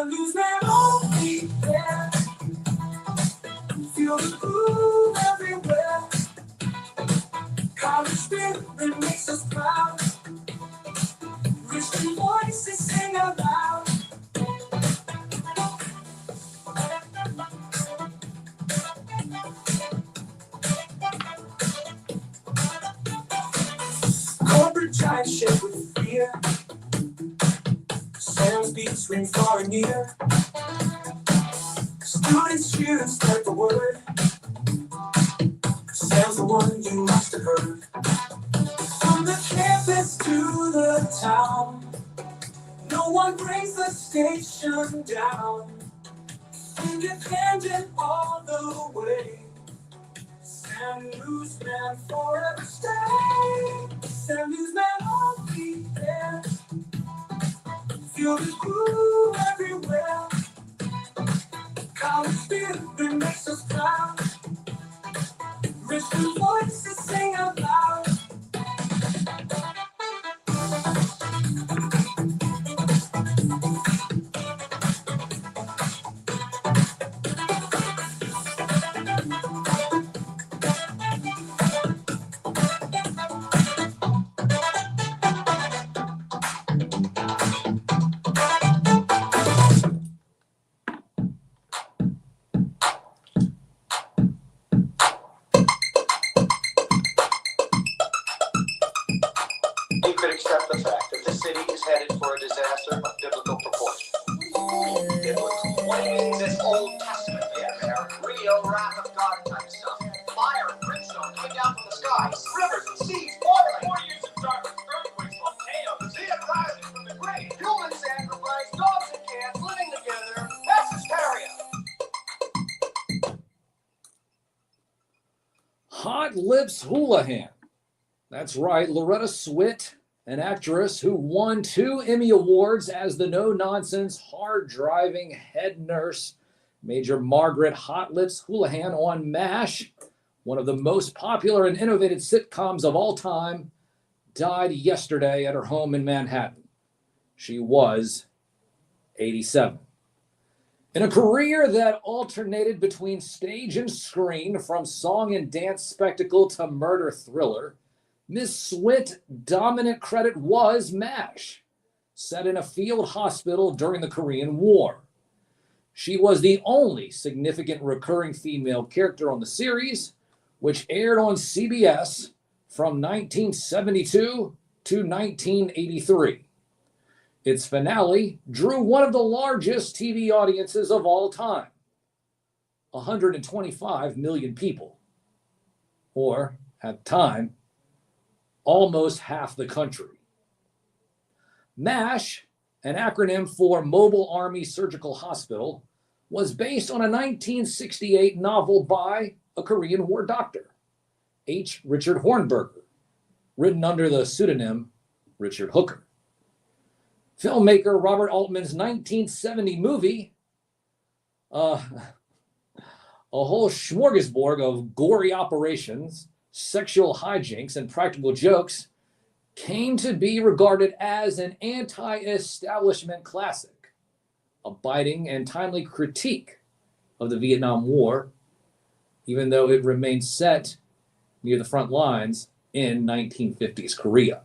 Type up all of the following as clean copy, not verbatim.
Sam NewsMan only there. Feel the groove everywhere. College spirit makes us proud. Christian voices sing out loud. Corporate giants shake with fear. Sam's beats ring far and near. Students cheer and spread the word. Sam's the one you must have heard. From the campus to the town, no one brings the station down. Independent all the way. Sam NewsMan forever stay. Sam NewsMan only there. Feel the groove everywhere. College spirit makes us proud. Christian voices sing out loud. You could accept the fact that the city is headed for a disaster of biblical proportion. It looks like this Old Testament real wrath of God type stuff. Fire and brimstone coming down from the skies, rivers and seas boiling. 4 years of darkness, earthquakes, volcanoes, the dead rising from the grave, human sacrifice, dogs and cats living together. That's hysteria. Hot Lips Houlihan. That's right, Loretta Swit, an actress who won 2 Emmy Awards as the no-nonsense, hard-driving head nurse, Major Margaret Hot Lips Houlihan on MASH, one of the most popular and innovative sitcoms of all time, died yesterday at her home in Manhattan. She was 87. In a career that alternated between stage and screen, from song and dance spectacle to murder thriller, Miss Swit's dominant credit was MASH, set in a field hospital during the Korean War. She was the only significant recurring female character on the series, which aired on CBS from 1972 to 1983. Its finale drew one of the largest TV audiences of all time, 125 million people, or, at the time, almost half the country. MASH, an acronym for Mobile Army Surgical Hospital, was based on a 1968 novel by a Korean War doctor, H. Richard Hornberger, written under the pseudonym Richard Hooker. Filmmaker Robert Altman's 1970 movie, a whole smorgasbord of gory operations, sexual hijinks, and practical jokes, came to be regarded as an anti-establishment classic, a biting and timely critique of the Vietnam War, even though it remained set near the front lines in 1950s Korea.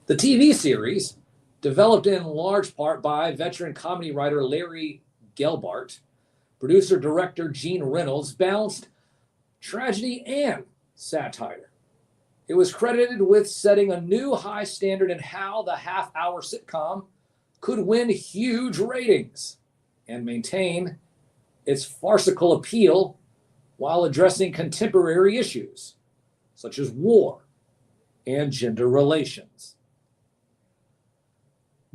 The TV series, developed in large part by veteran comedy writer Larry Gelbart, producer-director Gene Reynolds, balanced tragedy and satire. It was credited with setting a new high standard in how the half-hour sitcom could win huge ratings and maintain its farcical appeal while addressing contemporary issues such as war and gender relations.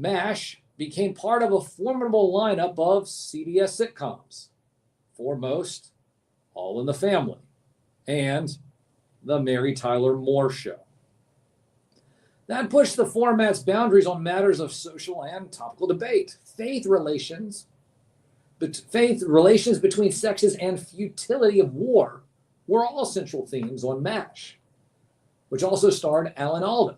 MASH became part of a formidable lineup of CBS sitcoms, foremost All in the Family and The Mary Tyler Moore Show. That pushed the format's boundaries on matters of social and topical debate. Faith relations between sexes and futility of war were all central themes on MASH, which also starred Alan Alda.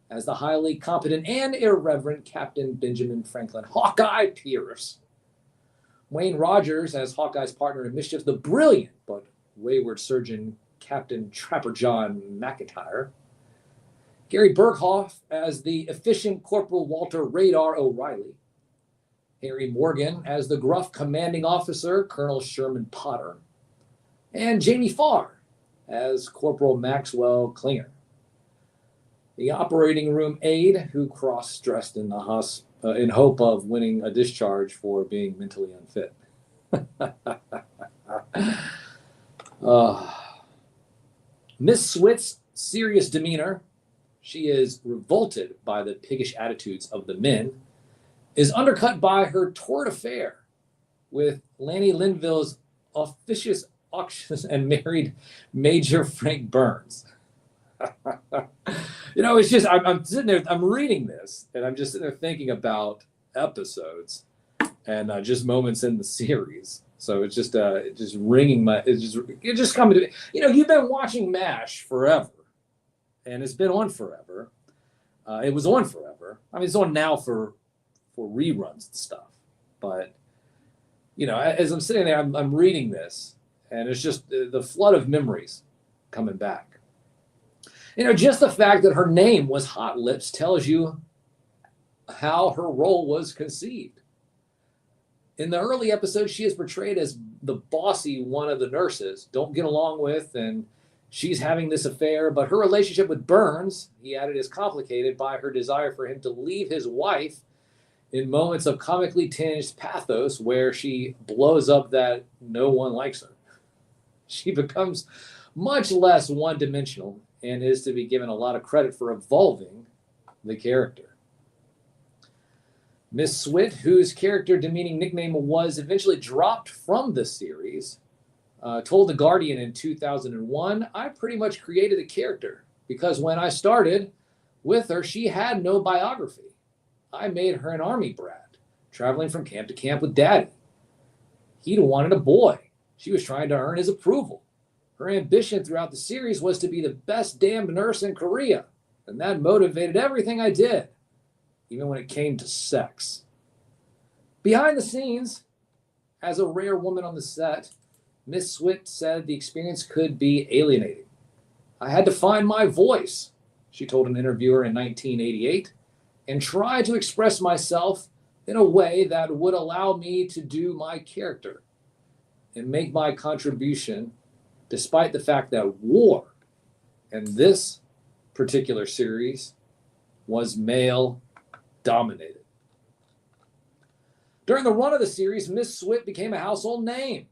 as the highly competent and irreverent Captain Benjamin Franklin Hawkeye Pierce. Wayne Rogers as Hawkeye's partner in mischief, the brilliant but wayward surgeon Captain Trapper John McIntyre. Gary Berghoff as the efficient Corporal Walter Radar O'Reilly. Harry Morgan as the gruff commanding officer Colonel Sherman Potter. And Jamie Farr as Corporal Maxwell Klinger, the operating room aide who cross-dressed in the in hope of winning a discharge for being mentally unfit. Miss Swit's serious demeanor, she is revolted by the piggish attitudes of the men, is undercut by her torrid affair with Lanny Linville's officious auctions and married Major Frank Burns. It's just, I'm sitting there, I'm reading this, and I'm just sitting there thinking about episodes and just moments in the series. So it's just ringing it just coming to me. You've been watching MASH forever, and it's been on forever. It was on forever. I mean, it's on now for reruns and stuff. But, as I'm sitting there, I'm reading this, and it's just the flood of memories coming back. Just the fact that her name was Hot Lips tells you how her role was conceived. In the early episodes, she is portrayed as the bossy one of the nurses, don't get along with, and she's having this affair. But her relationship with Burns, he added, is complicated by her desire for him to leave his wife in moments of comically tinged pathos where she blows up that no one likes her. She becomes much less one-dimensional and is to be given a lot of credit for evolving the character. Miss Swit, whose character demeaning nickname was eventually dropped from the series, told The Guardian in 2001, "I pretty much created the character because when I started with her, she had no biography. I made her an army brat, traveling from camp to camp with daddy. He'd wanted a boy. She was trying to earn his approval. Her ambition throughout the series was to be the best damned nurse in Korea, and that motivated everything I did, even when it came to sex." Behind the scenes, as a rare woman on the set, Miss Swit said the experience could be alienating. "I had to find my voice," she told an interviewer in 1988, "and try to express myself in a way that would allow me to do my character and make my contribution, despite the fact that war in this particular series was male dominated." During the run of the series, Miss Swit became a household name.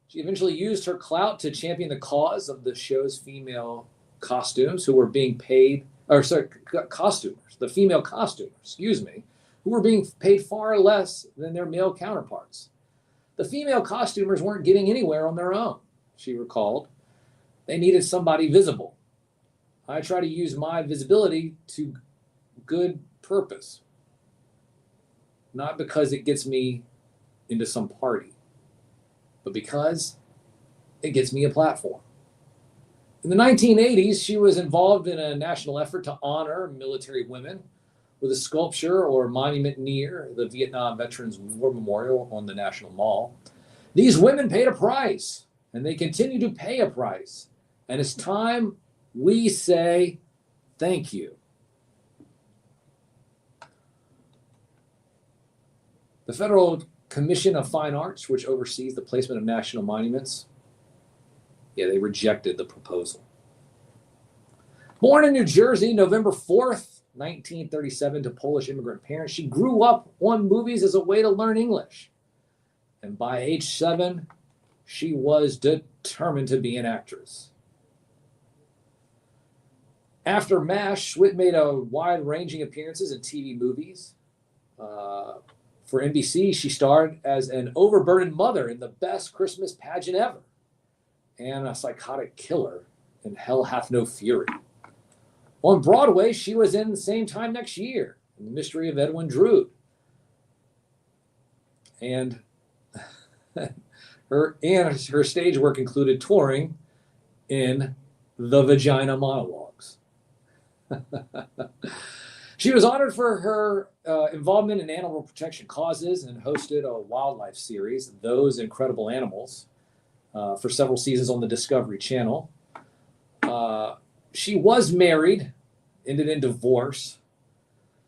She eventually used her clout to champion the cause of the show's female costumes who were being paid, costumers, the female costumers, who were being paid far less than their male counterparts. The female costumers weren't getting anywhere on their own, she recalled. They needed somebody visible. "I try to use my visibility to good purpose, not because it gets me into some party, but because it gets me a platform." In the 1980s, she was involved in a national effort to honor military women with a sculpture or monument near the Vietnam Veterans War Memorial on the National Mall. These women paid a price, and they continue to pay a price. And it's time we say thank you. The Federal Commission of Fine Arts, which oversees the placement of national monuments, they rejected the proposal. Born in New Jersey, November 4th, 1937, to Polish immigrant parents, she grew up on movies as a way to learn English. And by age 7, she was determined to be an actress. After MASH, Swit made a wide-ranging appearances in TV movies. For NBC, she starred as an overburdened mother in The Best Christmas Pageant Ever and a psychotic killer in Hell Hath No Fury. On Broadway, she was in The Same Time Next Year, in The Mystery of Edwin Drood. And her stage work included touring in The Vagina Monologues. She was honored for her involvement in animal protection causes and hosted a wildlife series, Those Incredible Animals, for several seasons on the Discovery Channel. She was married, ended in divorce.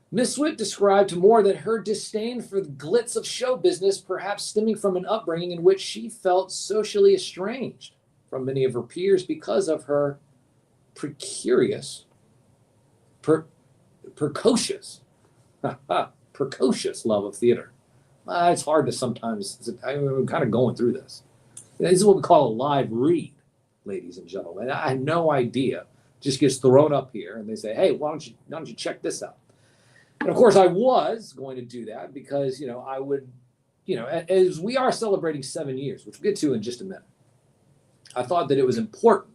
Miss Swift described more that her disdain for the glitz of show business perhaps stemming from an upbringing in which she felt socially estranged from many of her peers because of her precocious love of theater. It's hard to sometimes, I'm kind of going through this. This is what we call a live read, ladies and gentlemen. I had no idea. Just gets thrown up here and they say, hey, why don't you check this out? And of course I was going to do that because, I would, as we are celebrating 7 years, which we'll get to in just a minute, I thought that it was important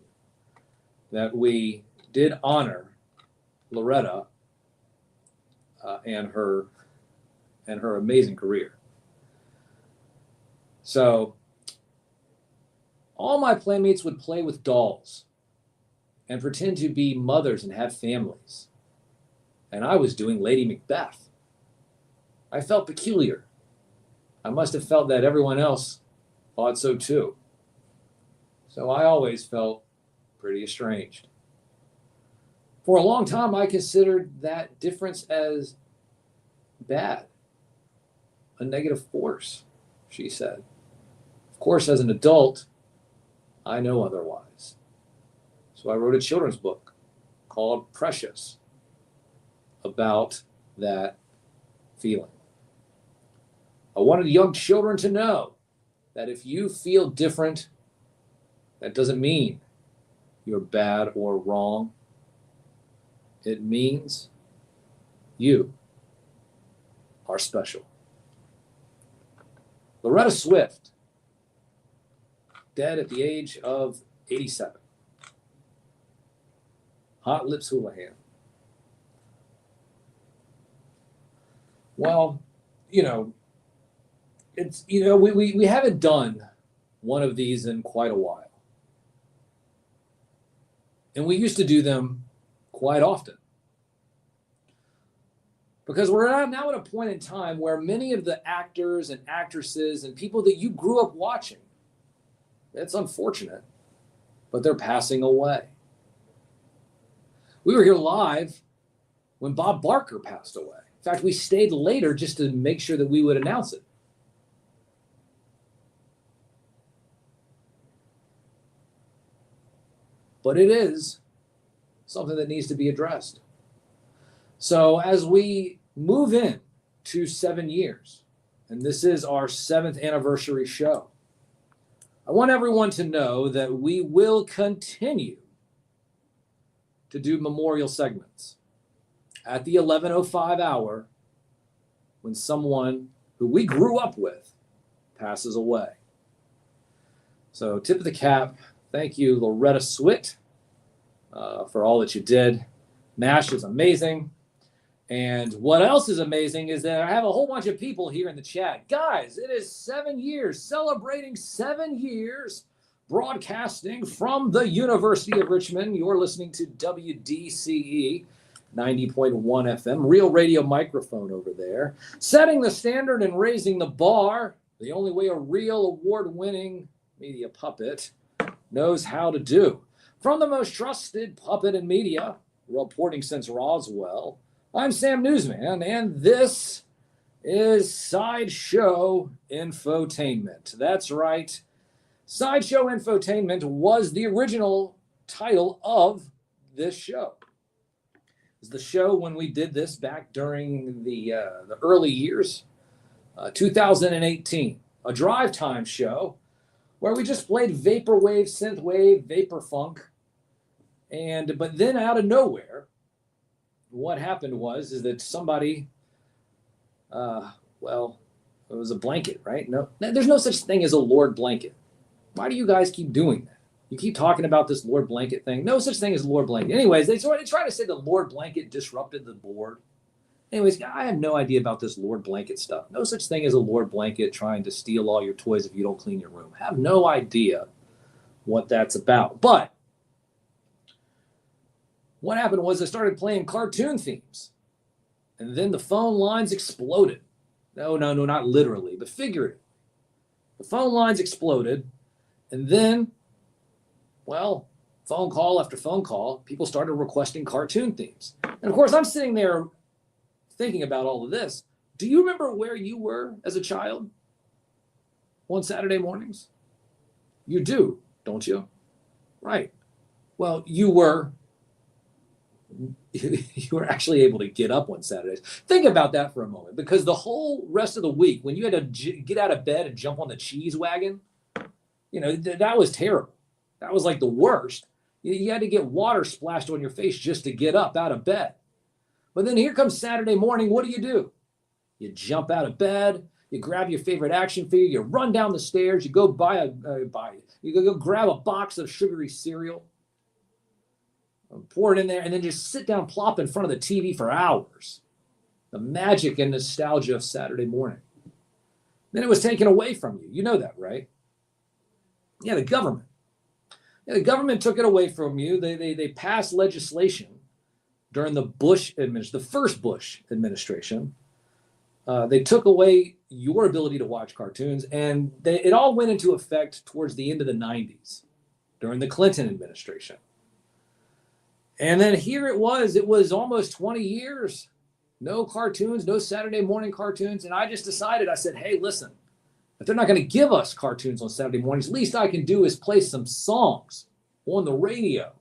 that we did honor Loretta and her amazing career. So all my playmates would play with dolls and pretend to be mothers and have families. And I was doing Lady Macbeth. I felt peculiar. I must have felt that everyone else thought so too. So I always felt pretty estranged. For a long time, I considered that difference as bad, a negative force, she said. Of course, as an adult, I know otherwise. So I wrote a children's book called Precious about that feeling. I wanted young children to know that if you feel different, that doesn't mean you're bad or wrong. It means you are special. Loretta Swift, dead at the age of 87. Hot Lips Houlihan. Well, it's, we haven't done one of these in quite a while. And we used to do them quite often. Because we're now at a point in time where many of the actors and actresses and people that you grew up watching, it's unfortunate, but they're passing away. We were here live when Bob Barker passed away. In fact, we stayed later just to make sure that we would announce it. But it is something that needs to be addressed. So as we move in to 7 years, and this is our 7th anniversary show, I want everyone to know that we will continue to do memorial segments at the 11:05 hour when someone who we grew up with passes away. So tip of the cap. Thank you, Loretta Swift, for all that you did. MASH is amazing. And what else is amazing is that I have a whole bunch of people here in the chat. Guys, it is 7 years, celebrating 7 years, broadcasting from the University of Richmond. You're listening to WDCE 90.1 FM, real radio microphone over there. Setting the standard and raising the bar, the only way a real award-winning media puppet knows how to do. From the most trusted puppet in media, reporting since Roswell, I'm Sam NewsMan, and this is SideShow Infotainment. That's right. SideShow Infotainment was the original title of this show. It was the show when we did this back during the early years, 2018, a drive time show where we just played vaporwave, synthwave, vapor funk, but then out of nowhere, what happened is that somebody, it was a blanket, right? No, there's no such thing as a Lord Blanket. Why do you guys keep doing that? You keep talking about this Lord Blanket thing. No such thing as Lord Blanket. Anyways, they try to say that Lord Blanket disrupted the board. Anyways, I have no idea about this Lord Blanket stuff. No such thing as a Lord Blanket trying to steal all your toys if you don't clean your room. I have no idea what that's about. But what happened was I started playing cartoon themes. And then the phone lines exploded. No, not literally, but figuratively. The phone lines exploded. And then, well, phone call after phone call, people started requesting cartoon themes. And of course, I'm sitting there thinking about all of this. Do you remember where you were as a child on Saturday mornings? You do, don't you? Right. Well, you were actually able to get up on Saturdays. Think about that for a moment, because the whole rest of the week, when you had to get out of bed and jump on the cheese wagon, that was terrible. That was like the worst. You had to get water splashed on your face just to get up out of bed. But then here comes Saturday morning. What do? You jump out of bed. You grab your favorite action figure. You run down the stairs. You go you go grab a box of sugary cereal, pour it in there, and then just sit down, plop in front of the TV for hours. The magic and nostalgia of Saturday morning. Then it was taken away from you. You know that, right? Yeah, the government. Yeah, the government took it away from you. They passed legislation during the first Bush administration. They took away your ability to watch cartoons, and it all went into effect towards the end of the 90s during the Clinton administration. And then here it was almost 20 years, no cartoons, no Saturday morning cartoons. And I just decided, I said, hey, listen, if they're not going to give us cartoons on Saturday mornings, least I can do is play some songs on the radio.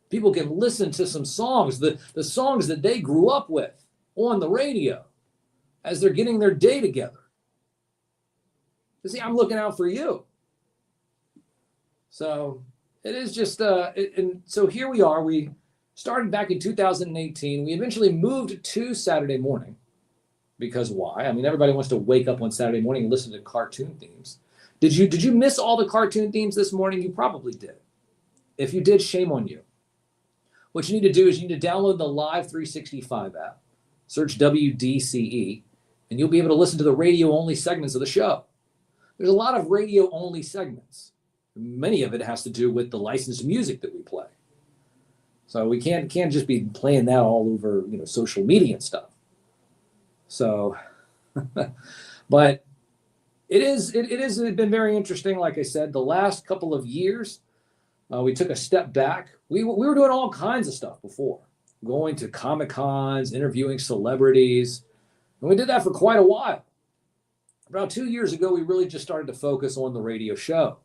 People can listen to some songs, the songs that they grew up with on the radio as they're getting their day together. You see, I'm looking out for you. So it is just, and so here we are. We started back in 2018. We eventually moved to Saturday morning. Because why? I mean, everybody wants to wake up on Saturday morning and listen to cartoon themes. Did you miss all the cartoon themes this morning? You probably did. If you did, shame on you. What you need to do is you need to download the Live 365 app, search WDCE, and you'll be able to listen to the radio-only segments of the show. There's a lot of radio-only segments. Many of it has to do with the licensed music that we play. So we can't just be playing that all over, social media and stuff. So, but it has been very interesting. Like I said, the last couple of years, we took a step back. We were doing all kinds of stuff before, going to Comic-Cons, interviewing celebrities, and we did that for quite a while. About 2 years ago, we really just started to focus on the radio show.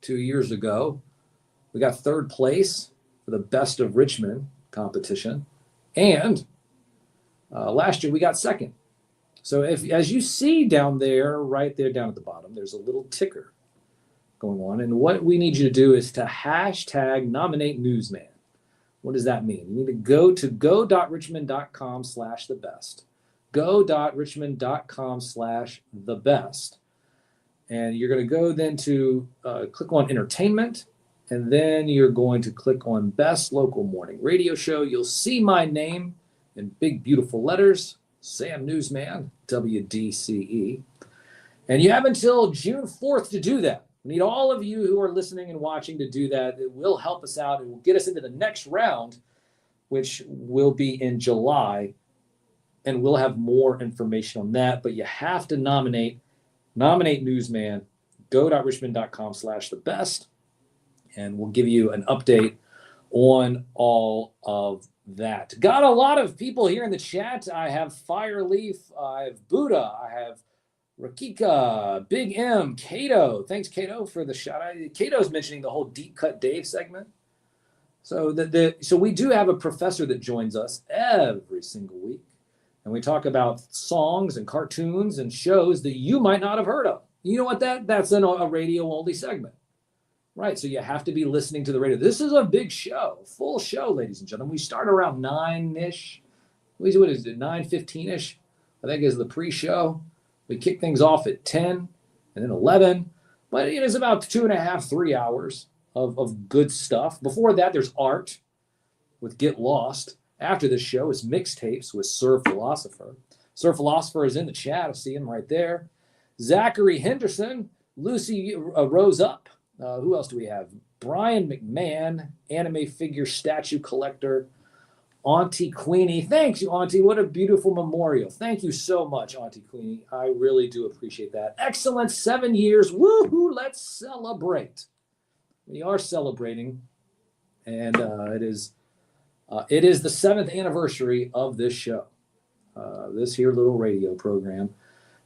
2 years ago, we got third place for the Best of Richmond competition, and last year we got second. So as you see down there, right there down at the bottom, there's a little ticker going on. And what we need you to do is to hashtag nominate Newsman. What does that mean? You need to go to go.richmond.com/thebest. Go.richmond.com/thebest. And you're going to go then to click on entertainment. And then you're going to click on Best Local Morning Radio Show. You'll see my name in big, beautiful letters. Sam Newsman, WDCE. And you have until June 4th to do that. We need all of you who are listening and watching to do that. It will help us out. It will get us into the next round, which will be in July. And we'll have more information on that. But you have to nominate Newsman. Go.richmond.com/thebest. And we'll give you an update on all of that. Got a lot of people here in the chat. I have Fireleaf, I have Buddha, I have Rakika, Big M, Cato. Thanks, Cato, for the shout out. Cato's mentioning the whole Deep Cut Dave segment. So so we do have a professor that joins us every single week. And we talk about songs and cartoons and shows that you might not have heard of. You know what? That's in a radio-only segment. Right, so you have to be listening to the radio. This is a big show, full show, ladies and gentlemen. We start around 9-ish. What is it, 9:15-ish? I think is the pre-show. We kick things off at 10 and then 11. But it is about 2.5, 3 hours of good stuff. Before that, there's art with Get Lost. After this show is mixtapes with Sir Philosopher. Sir Philosopher is in the chat. I see him right there. Zachary Henderson, Lucy Rose Up. Who else do we have? Brian McMahon, anime figure statue collector. Auntie Queenie. Thanks you, Auntie. What a beautiful memorial. Thank you so much, Auntie Queenie. I really do appreciate that. Excellent 7 years. Woohoo! Let's celebrate. We are celebrating, and it is the 7th anniversary of this show, this here little radio program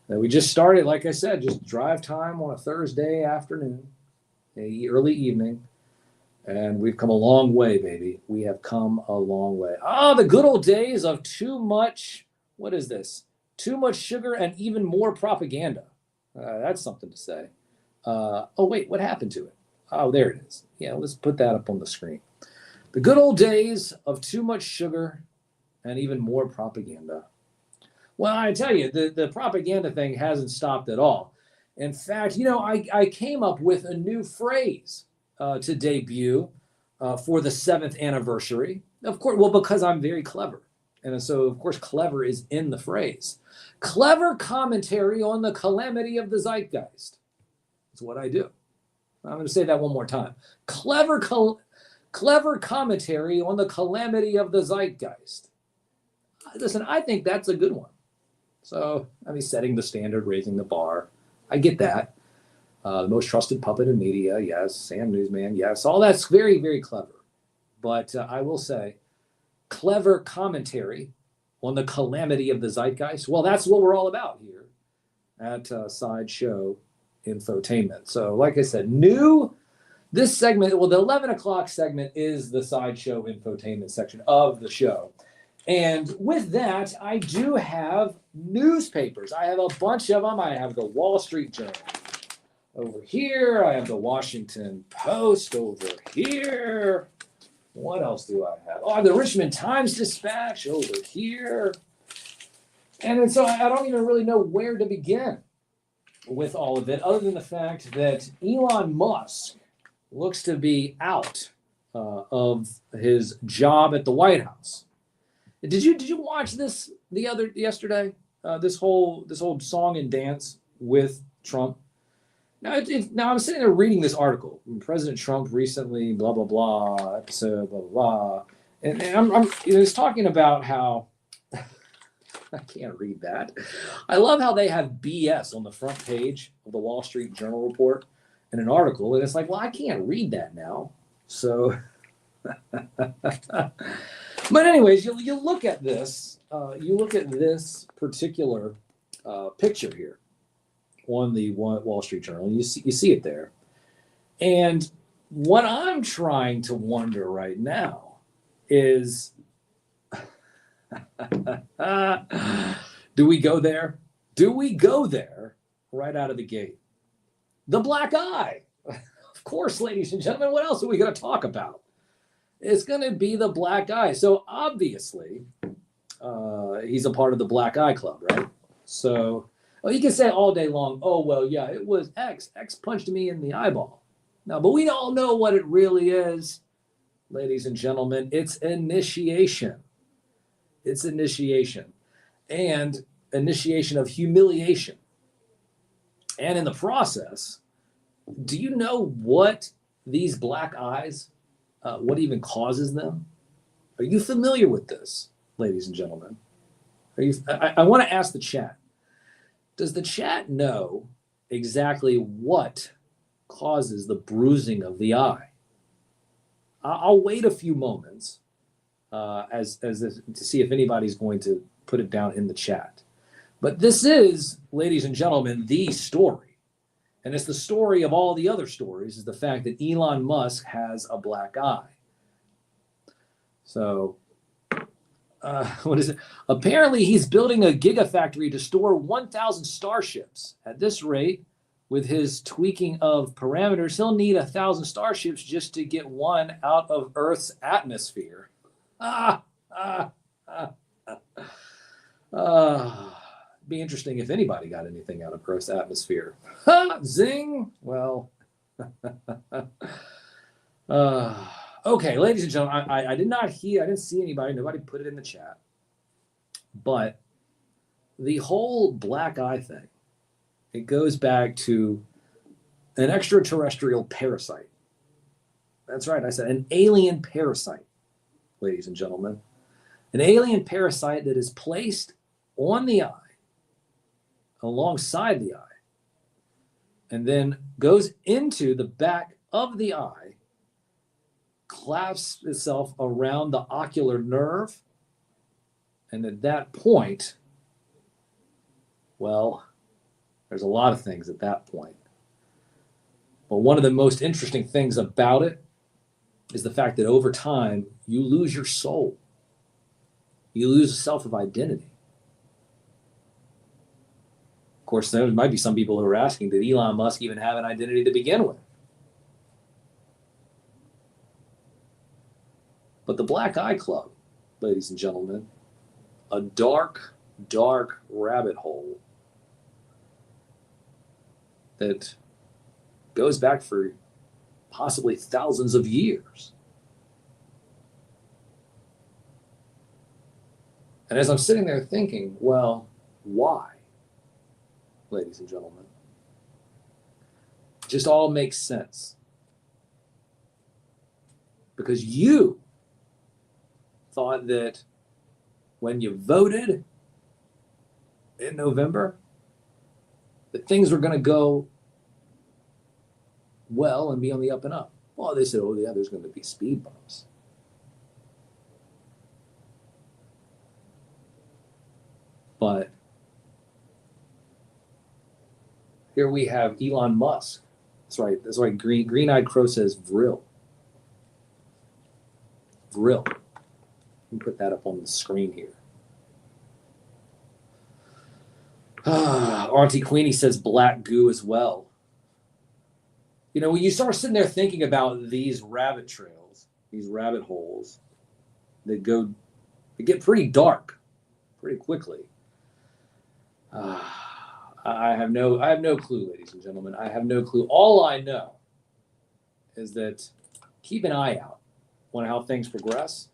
that we just started. Like I said, just drive time on a Thursday afternoon, early evening. And we've come a long way, baby. We have come a long way. The good old days of too much, what is this? Too much sugar and even more propaganda. That's something to say. Wait, what happened to it? Oh, there it is. Yeah, let's put that up on the screen. The good old days of too much sugar and even more propaganda. Well, I tell you, the propaganda thing hasn't stopped at all. In fact, I came up with a new phrase to debut for the 7th anniversary. Of course, well, because I'm very clever. And so, of course, clever is in the phrase. Clever commentary on the calamity of the zeitgeist. That's what I do. I'm going to say that one more time. Clever commentary on the calamity of the zeitgeist. Listen, I think that's a good one. So, setting the standard, raising the bar. I get that. The most trusted puppet in media, yes. Sam Newsman, yes. All that's very, very clever. But I will say, clever commentary on the calamity of the zeitgeist. Well, that's what we're all about here at SideShow Infotainment. So, like I said, this segment, well, the 11 o'clock segment is the SideShow Infotainment section of the show. And with that, I do have newspapers. I have a bunch of them. I have the Wall Street Journal over here. I have the Washington Post over here. What else do I have? I have the Richmond Times-Dispatch over here. And then so I don't even really know where to begin with all of it, other than the fact that Elon Musk looks to be out of his job at the White House. Did you watch this yesterday? This whole song and dance with Trump. Now I'm sitting there reading this article. President Trump recently, blah blah blah, episode blah blah blah, and it's talking about how I can't read that. I love how they have BS on the front page of the Wall Street Journal report in an article, and it's like, well, I can't read that now. So, but anyways, you look at this. You look at this particular picture here on the Wall Street Journal. You see it there, and what I'm trying to wonder right now is, do we go there? Do we go there right out of the gate? The black eye. Of course, ladies and gentlemen, what else are we going to talk about? It's going to be the black eye. So obviously, he's a part of the Black Eye Club, right? So you can say all day long, oh, well, yeah, it was X. X punched me in the eyeball. No, but we all know what it really is, ladies and gentlemen. It's initiation. It's initiation. And initiation of humiliation. And in the process, do you know what these black eyes, what even causes them? Are you familiar with this, ladies and gentlemen? I want to ask the chat. Does the chat know exactly what causes the bruising of the eye? I'll wait a few moments to see if anybody's going to put it down in the chat. But this is, ladies and gentlemen, the story. And it's the story of all the other stories, is the fact that Elon Musk has a black eye. So, what is it? Apparently, he's building a gigafactory to store 1,000 starships. At this rate, with his tweaking of parameters, he'll need 1,000 starships just to get one out of Earth's atmosphere. Be interesting if anybody got anything out of Earth's atmosphere. Zing. Well, okay, ladies and gentlemen, I didn't see anybody. Nobody put it in the chat. But the whole black eye thing, it goes back to an extraterrestrial parasite. That's right, I said an alien parasite, ladies and gentlemen. An alien parasite that is placed on the eye, alongside the eye, and then goes into the back of the eye, clasps itself around the ocular nerve, and at that point, well, there's a lot of things at that point. But one of the most interesting things about it is the fact that over time, you lose your soul. You lose a self of identity. Of course, there might be some people who are asking, did Elon Musk even have an identity to begin with? But the Black Eye Club, ladies and gentlemen, a dark, dark rabbit hole that goes back for possibly thousands of years. And as I'm sitting there thinking, well, why, ladies and gentlemen? It just all makes sense. Because you thought that when you voted in November, that things were going to go well and be on the up and up. Well, they said, oh, yeah, there's going to be speed bumps. But here we have Elon Musk. That's right. That's right. Green-eyed Crow says Vril. Vril. Let me put that up on the screen here. Auntie Queenie says black goo as well. You know, when you start sitting there thinking about these rabbit trails, these rabbit holes, they get pretty dark pretty quickly. I have no clue, ladies and gentlemen. I have no clue. All I know is that keep an eye out on how things progress,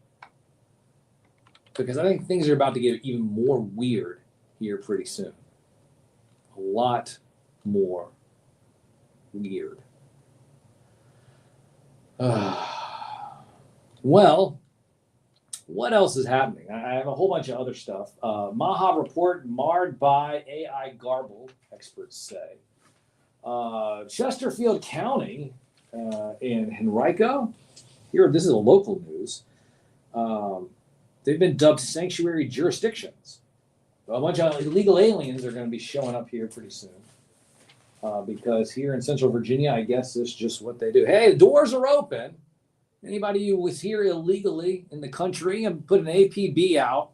because I think things are about to get even more weird here pretty soon. A lot more weird. Well, what else is happening? I have a whole bunch of other stuff. Maha report marred by AI garble, experts say. Chesterfield County in Henrico, here, this is a local news. They've been dubbed sanctuary jurisdictions. A bunch of illegal aliens are going to be showing up here pretty soon. Because here in Central Virginia, I guess it's just what they do. Hey, the doors are open. Anybody who was here illegally in the country and put an APB out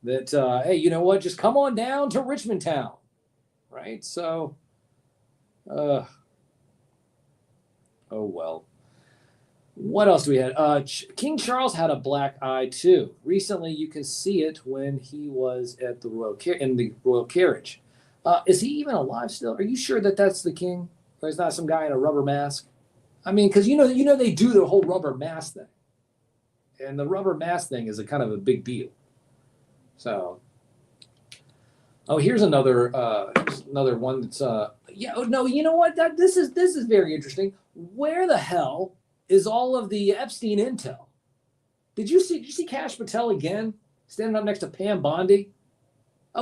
that, hey, you know what? Just come on down to Richmond Town, right? So, oh, well. What else do we have? King Charles had a black eye, too. Recently, you can see it when he was at the royal carriage. Is he even alive still? Are you sure that that's the king? Or is not some guy in a rubber mask? I mean, because you know they do the whole rubber mask thing, and the rubber mask thing is a kind of a big deal. So, here's another one that's yeah. Oh no, you know what? This is very interesting. Where the hell is all of the Epstein intel? Did you see Kash Patel again standing up next to Pam Bondi?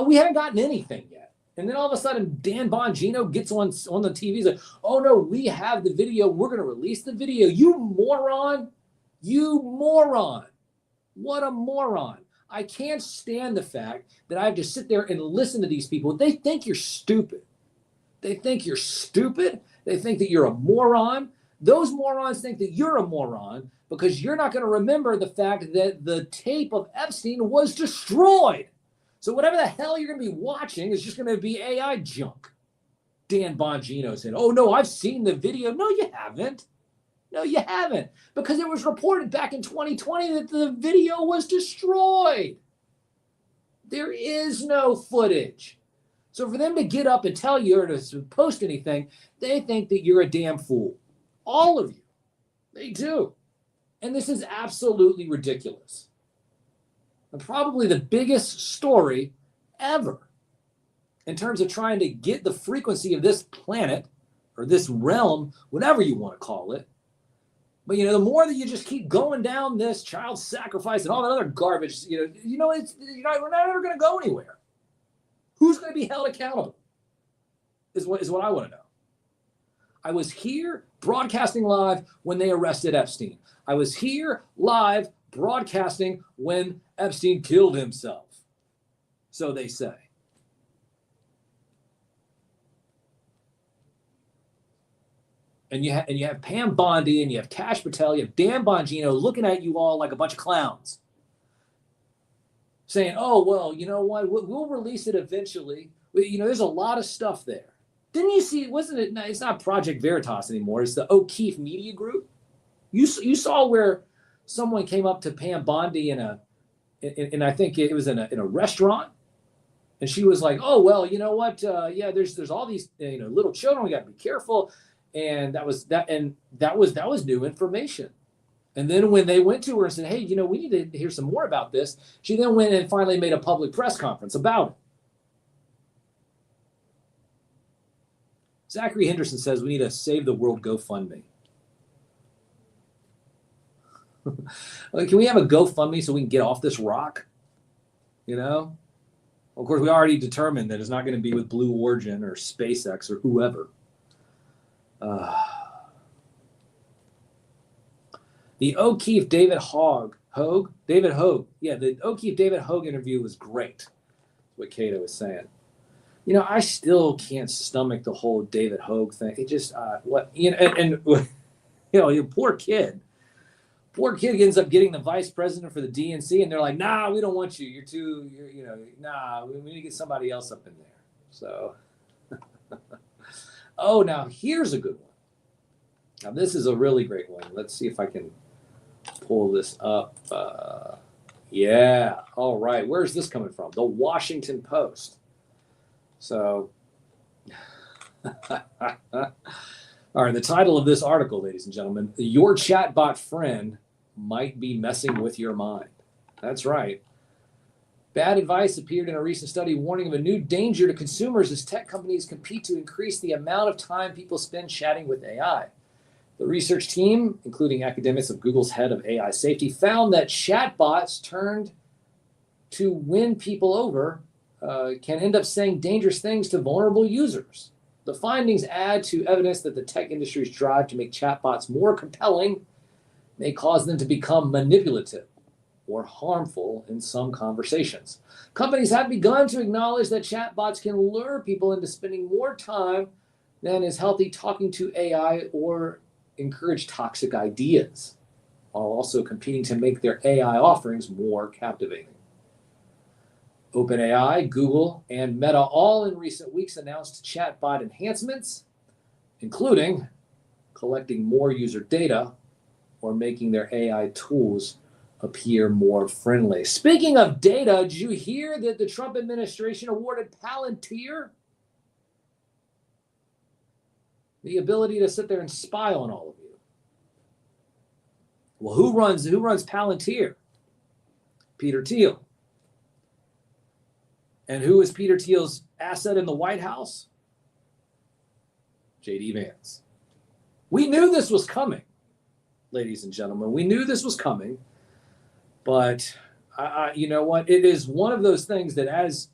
We haven't gotten anything yet. And then all of a sudden, Dan Bongino gets on the TV. He's like, oh, no, we have the video. We're going to release the video. You moron. You moron. What a moron. I can't stand the fact that I have to sit there and listen to these people. They think you're stupid. They think you're stupid. They think that you're a moron. Those morons think that you're a moron because you're not going to remember the fact that the tape of Epstein was destroyed. So whatever the hell you're going to be watching is just going to be AI junk. Dan Bongino said, oh, no, I've seen the video. No, you haven't. No, you haven't. Because it was reported back in 2020 that the video was destroyed. There is no footage. So for them to get up and tell you or to post anything, they think that you're a damn fool. All of you. They do. And this is absolutely ridiculous. And probably the biggest story ever in terms of trying to get the frequency of this planet or this realm, whatever you want to call it, But the more that you just keep going down this child sacrifice and all that other garbage, we're not ever going to go anywhere. Who's going to be held accountable? Is what I want to know. I was here broadcasting live when they arrested Epstein. I was here live broadcasting when Epstein killed himself. So they say. And you have Pam Bondi and you have Kash Patel, you have Dan Bongino looking at you all like a bunch of clowns, saying, "Oh well, you know what? We'll release it eventually." There's a lot of stuff there. Didn't you see? Wasn't it? It's not Project Veritas anymore. It's the O'Keefe Media Group. You saw where someone came up to Pam Bondi in I think it was in a restaurant, and she was like, "Oh well, you know what? There's all these little children. We got to be careful." And that was new information. And then when they went to her and said, "Hey, we need to hear some more about this," she then went and finally made a public press conference about it. Zachary Henderson says we need a Save the World GoFundMe. Can we have a GoFundMe so we can get off this rock? Of course, we already determined that it's not going to be with Blue Origin or SpaceX or whoever. The O'Keefe David Hogue. Yeah, the O'Keefe David Hogue interview was great. That's what Cato was saying. I still can't stomach the whole David Hogue thing. It just your poor kid. Poor kid ends up getting the vice president for the DNC, and they're like, "Nah, we don't want you. We need to get somebody else up in there." So. Oh, now here's a good one. Now this is a really great one. Let's see if I can pull this up. Yeah. All right. Where's this coming from? The Washington Post. So, all right. The title of this article, ladies and gentlemen, "Your chatbot friend might be messing with your mind." That's right. Bad advice appeared in a recent study warning of a new danger to consumers as tech companies compete to increase the amount of time people spend chatting with AI. The research team, including academics of Google's head of AI safety, found that chatbots turned to win people over can end up saying dangerous things to vulnerable users. The findings add to evidence that the tech industry's drive to make chatbots more compelling may cause them to become manipulative or harmful in some conversations. Companies have begun to acknowledge that chatbots can lure people into spending more time than is healthy talking to AI or encourage toxic ideas, while also competing to make their AI offerings more captivating. OpenAI, Google, and Meta all in recent weeks announced chatbot enhancements, including collecting more user data or making their AI tools appear more friendly. Speaking of data, did you hear that the Trump administration awarded Palantir the ability to sit there and spy on all of you? Well, who runs Palantir? Peter Thiel. And who is Peter Thiel's asset in the White House? J.D. Vance. We knew this was coming, ladies and gentlemen. We knew this was coming. But you know what? It is one of those things that as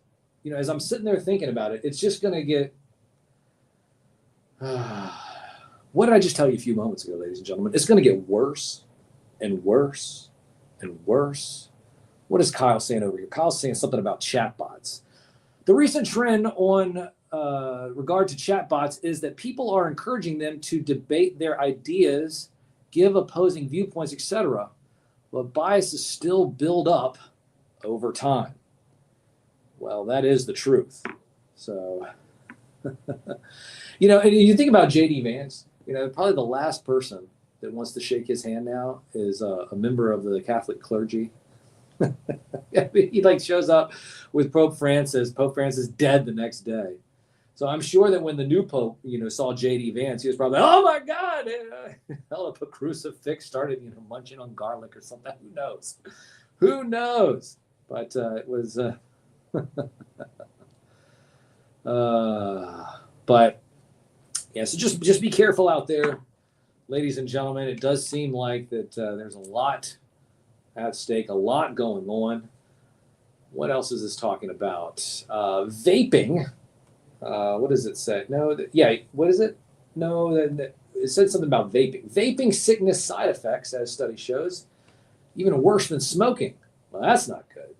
I'm sitting there thinking about it, it's just going to get, what did I just tell you a few moments ago, ladies and gentlemen? It's going to get worse and worse and worse. What is Kyle saying over here? Kyle's saying something about chatbots. The recent trend on regard to chatbots is that people are encouraging them to debate their ideas, give opposing viewpoints, etc., but biases still build up over time. Well, that is the truth. So, and you think about J.D. Vance, probably the last person that wants to shake his hand now is a member of the Catholic clergy. He shows up with Pope Francis. Pope Francis is dead the next day. So I'm sure that when the new Pope, saw J.D. Vance, he was probably, "Oh my God, held up a crucifix, started, munching on garlic or something." Who knows? Who knows? But it was, but yeah. So just be careful out there. ladies and gentlemen, it does seem like that there's a lot at stake, a lot going on. What else is this talking about? Vaping. What does it say? No, what is it? No, it said something about vaping. Vaping sickness side effects, as study shows, even worse than smoking. Well, that's not good.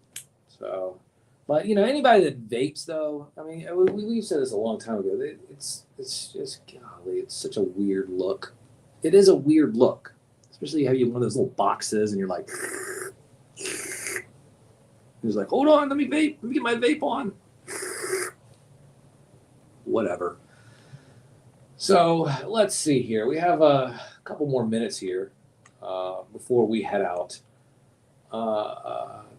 So, but anybody that vapes, though, I mean, we've said this a long time ago. It's just, golly, it's such a weird look. It is a weird look, especially how you have one of those little boxes and you're like, he's like, hold on, let me vape. Let me get my vape on. Whatever. So let's see here. We have a couple more minutes here before we head out.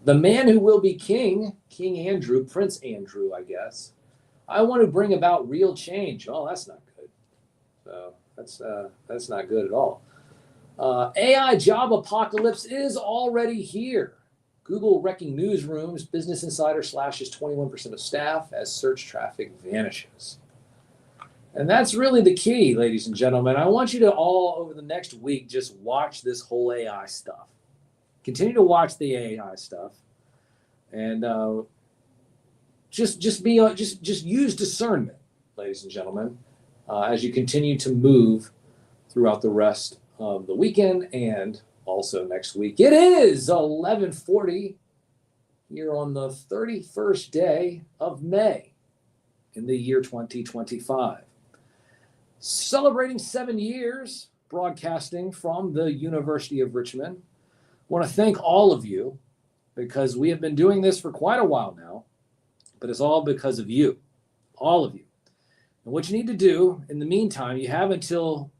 The man who will be king, King Andrew, Prince Andrew, I guess. I want to bring about real change. Oh, that's not good. So that's not good at all. AI job apocalypse is already here. Google wrecking newsrooms. Business Insider slashes 21% of staff as search traffic vanishes. And that's really the key, ladies and gentlemen. I want you to all, over the next week, just watch this whole AI stuff. Continue to watch the AI stuff, and just use discernment, ladies and gentlemen, as you continue to move throughout the rest of the weekend and also next week. It is 11:40 here on the 31st day of May in the year 2025. Celebrating 7 years broadcasting from the University of Richmond. I want to thank all of you because we have been doing this for quite a while now, but it's all because of you, all of you. And what you need to do in the meantime, you have until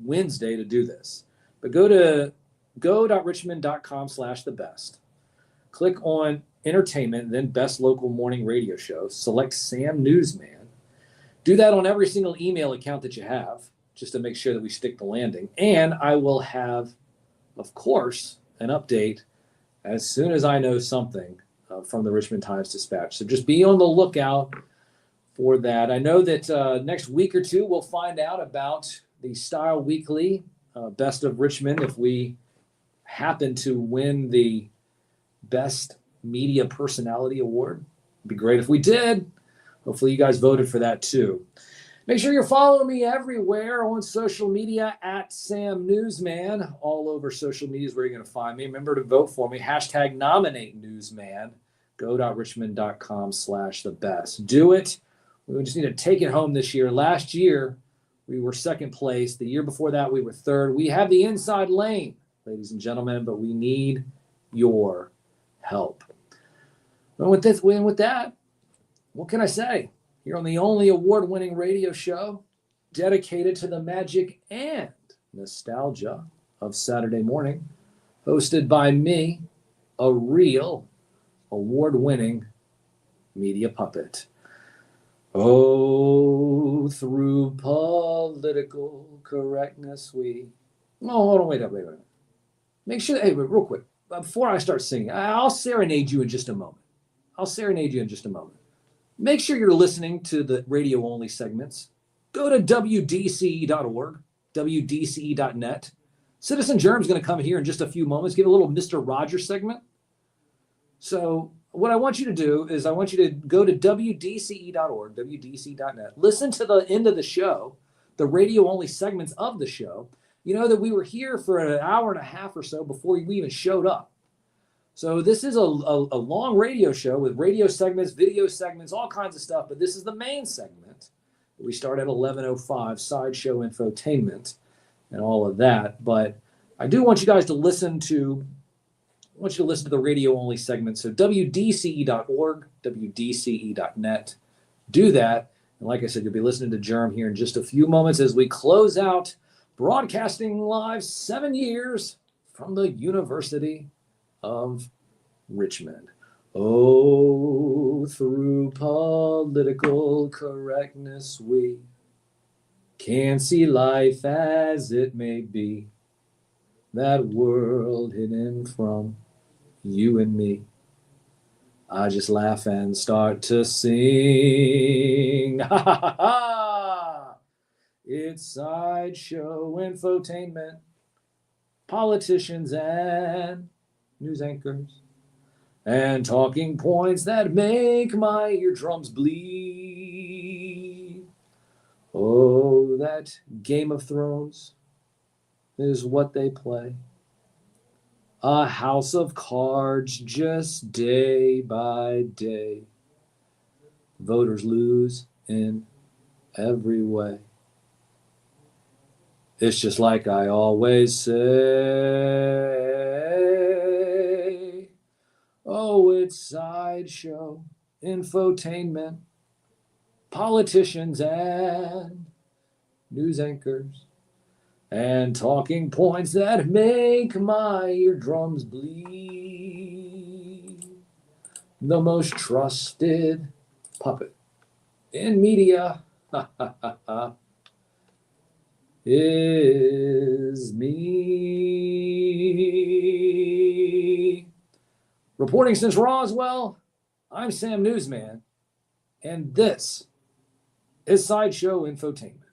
Wednesday to do this, but go to go.richmond.com/thebest. Click on entertainment, then best local morning radio show. Select Sam Newsman. Do that on every single email account that you have, just to make sure that we stick the landing. And I will have, of course, an update as soon as I know something from the Richmond Times-Dispatch. So just be on the lookout for that. I know that next week or two we'll find out about the Style Weekly Best of Richmond if we happen to win the Best Media Personality Award. It'd be great if we did. Hopefully you guys voted for that too. Make sure you're following me everywhere on social media at Sam Newsman. All over social media is where you're going to find me. Remember to vote for me. Hashtag nominate Newsman. Go.richmond.com/thebest. Do it. We just need to take it home this year. Last year, we were second place. The year before that, we were third. We have the inside lane, ladies and gentlemen, but we need your help. And with that, what can I say? You're on the only award-winning radio show dedicated to the magic and nostalgia of Saturday morning, hosted by me, a real award-winning media puppet. Oh, through political correctness hold on, wait a minute. Make sure, hey, real quick, before I start singing, I'll serenade you in just a moment. Make sure you're listening to the radio-only segments. Go to WDCE.org, WDCE.net. Citizen Germ's going to come here in just a few moments, give a little Mr. Rogers segment. So what I want you to do is I want you to go to WDCE.org, WDCE.net. Listen to the end of the show, the radio-only segments of the show. You know that we were here for an hour and a half or so before we even showed up. So this is a long radio show with radio segments, video segments, all kinds of stuff. But this is the main segment. We start at 11:05, SideShow, Infotainment, and all of that. But I do want you guys to listen to the radio-only segment. So WDCE.org, WDCE.net. Do that. And like I said, you'll be listening to Germ here in just a few moments as we close out broadcasting live 7 years from the University of Richmond. Oh, through political correctness we can't see life as it may be. That world hidden from you and me. I just laugh and start to sing. Ha ha ha! It's SideShow Infotainment, politicians and news anchors, and talking points that make my eardrums bleed. Oh, that Game of Thrones is what they play. A house of cards just day by day. Voters lose in every way. It's just like I always say. Oh, it's SideShow Infotainment, politicians and news anchors, and talking points that make my eardrums bleed. The most trusted puppet in media is me. Reporting since Roswell, I'm Sam Newsman, and this is SideShow Infotainment.